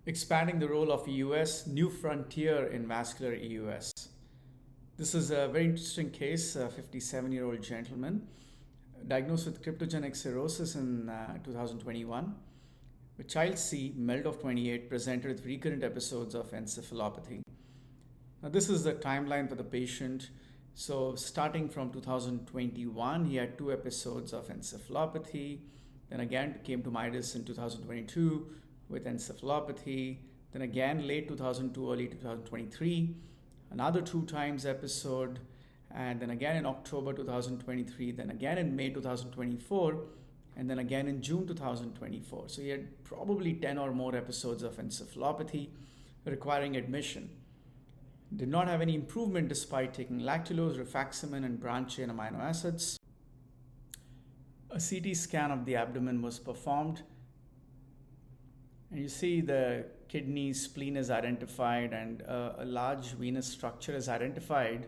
Expanding the role of EUS, new frontier in vascular EUS. This is a very interesting case, a 57-year-old gentleman diagnosed with cryptogenic cirrhosis in 2021. With child C, MELD of 28, presented with recurrent episodes of encephalopathy. Now, this is the timeline for the patient. So, starting from 2021, he had 2 episodes of encephalopathy. Then again came to MIDAS in 2022 with encephalopathy. Then again late 2002, early 2023, another 2 times episode. And then again in October 2023, then again in May 2024, and then again in June 2024. So he had probably 10 or more episodes of encephalopathy requiring admission. Did not have any improvement despite taking lactulose, rifaximin, and branch chain amino acids. A CT scan of the abdomen was performed. And you see the kidney, spleen is identified, and a large venous structure is identified,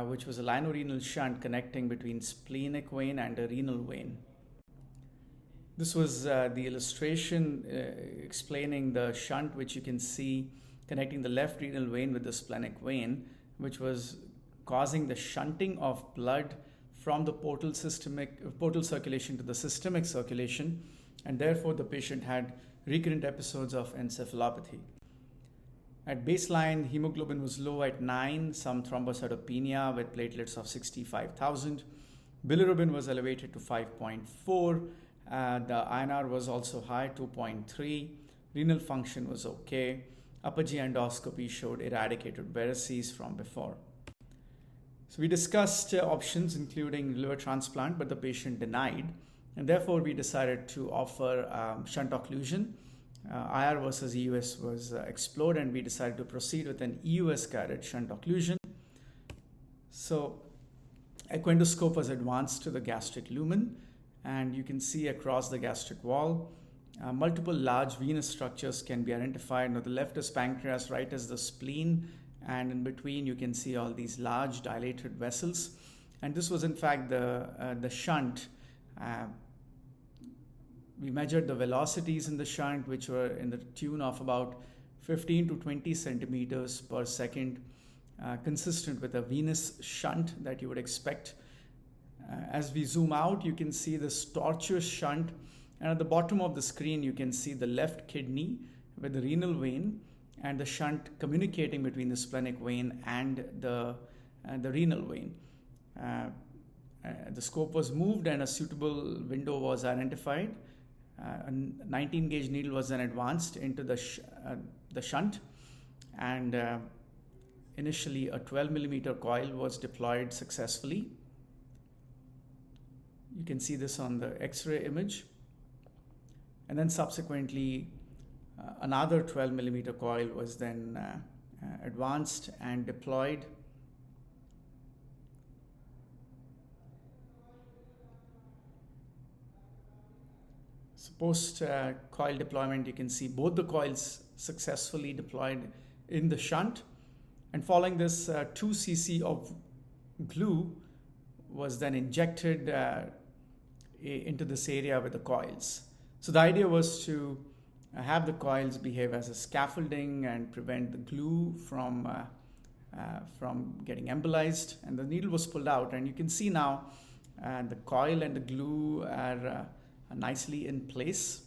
which was a linorenal shunt connecting between splenic vein and a renal vein. This was the illustration explaining the shunt, which you can see connecting the left renal vein with the splenic vein, which was causing the shunting of blood from the portal circulation to the systemic circulation, and therefore the patient had recurrent episodes of encephalopathy. At baseline, hemoglobin was low at 9, some thrombocytopenia with platelets of 65,000. Bilirubin was elevated to 5.4. The INR was also high, 2.3. Renal function was okay. Upper GI endoscopy showed eradicated varices from before. So we discussed options including liver transplant, but the patient denied. And therefore, we decided to offer shunt occlusion. IR versus EUS was explored, and we decided to proceed with an EUS-guided shunt occlusion. So, endoscope was advanced to the gastric lumen, and you can see across the gastric wall, multiple large venous structures can be identified. Now, the left is pancreas, right is the spleen, and in between you can see all these large dilated vessels. And this was in fact the shunt. We measured the velocities in the shunt, which were in the tune of about 15 to 20 centimeters per second, consistent with a venous shunt that you would expect. As we zoom out, you can see this tortuous shunt, and at the bottom of the screen, you can see the left kidney with the renal vein and the shunt communicating between the splenic vein and the renal vein. The scope was moved and a suitable window was identified. A 19 gauge needle was then advanced into the shunt, and initially a 12 millimeter coil was deployed successfully. You can see this on the X-ray image, and then subsequently another 12 millimeter coil was then advanced and deployed. Post coil deployment, you can see both the coils successfully deployed in the shunt, and following this 2 cc of glue was then injected into this area with the coils. So the idea was to have the coils behave as a scaffolding and prevent the glue from getting embolized. And the needle was pulled out, and you can see now the coil and the glue are nicely in place.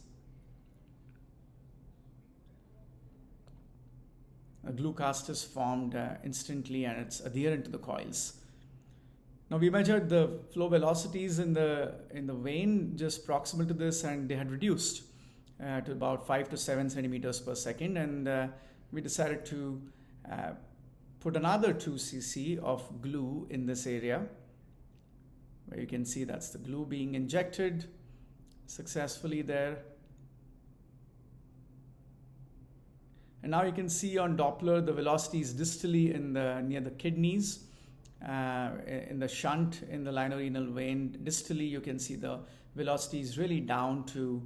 A glue cast is formed instantly, and it's adherent to the coils. Now we measured the flow velocities in the vein just proximal to this, and they had reduced to about 5 to 7 centimeters per second, and we decided to put another 2 cc of glue in this area, where you can see that's the glue being injected successfully there. And now you can see on Doppler the velocities distally near the kidneys, in the shunt in the linorenal vein. Distally you can see the velocities really down to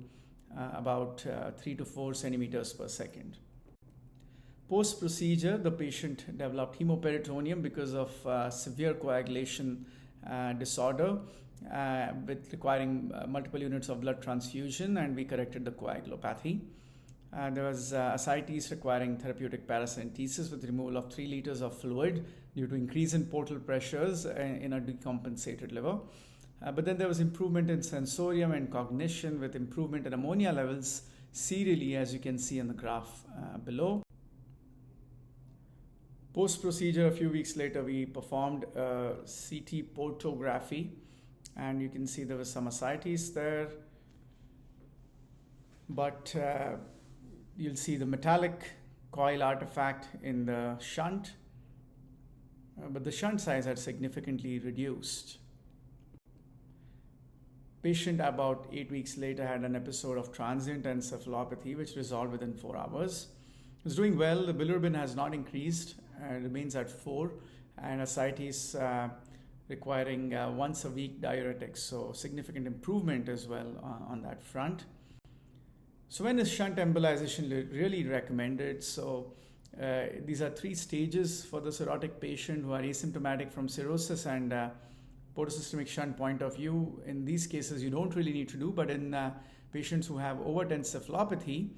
about 3 to 4 centimeters per second. Post procedure, the patient developed hemoperitoneum because of severe coagulation disorder, with requiring multiple units of blood transfusion, and we corrected the coagulopathy. There was ascites requiring therapeutic paracentesis with removal of 3 liters of fluid due to increase in portal pressures in a decompensated liver. But then there was improvement in sensorium and cognition with improvement in ammonia levels serially, as you can see in the graph below. Post-procedure, a few weeks later, we performed a CT portography, and you can see there was some ascites there. But you'll see the metallic coil artifact in the shunt, but the shunt size had significantly reduced. Patient about 8 weeks later had an episode of transient encephalopathy, which resolved within 4 hours. He was doing well. The bilirubin has not increased, remains at 4, and ascites requiring once a week diuretics. So significant improvement as well on that front. So when is shunt embolization really recommended? So these are 3 stages for the cirrhotic patient who are asymptomatic from cirrhosis and portosystemic shunt point of view. In these cases, you don't really need to do, but in patients who have overt encephalopathy,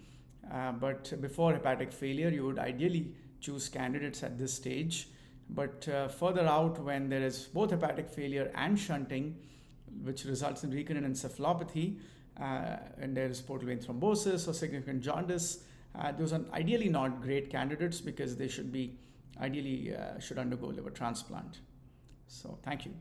but before hepatic failure, you would ideally choose candidates at this stage. But further out, when there is both hepatic failure and shunting, which results in recurrent encephalopathy, and there is portal vein thrombosis or significant jaundice, those are ideally not great candidates because they should be ideally should undergo liver transplant. So thank you.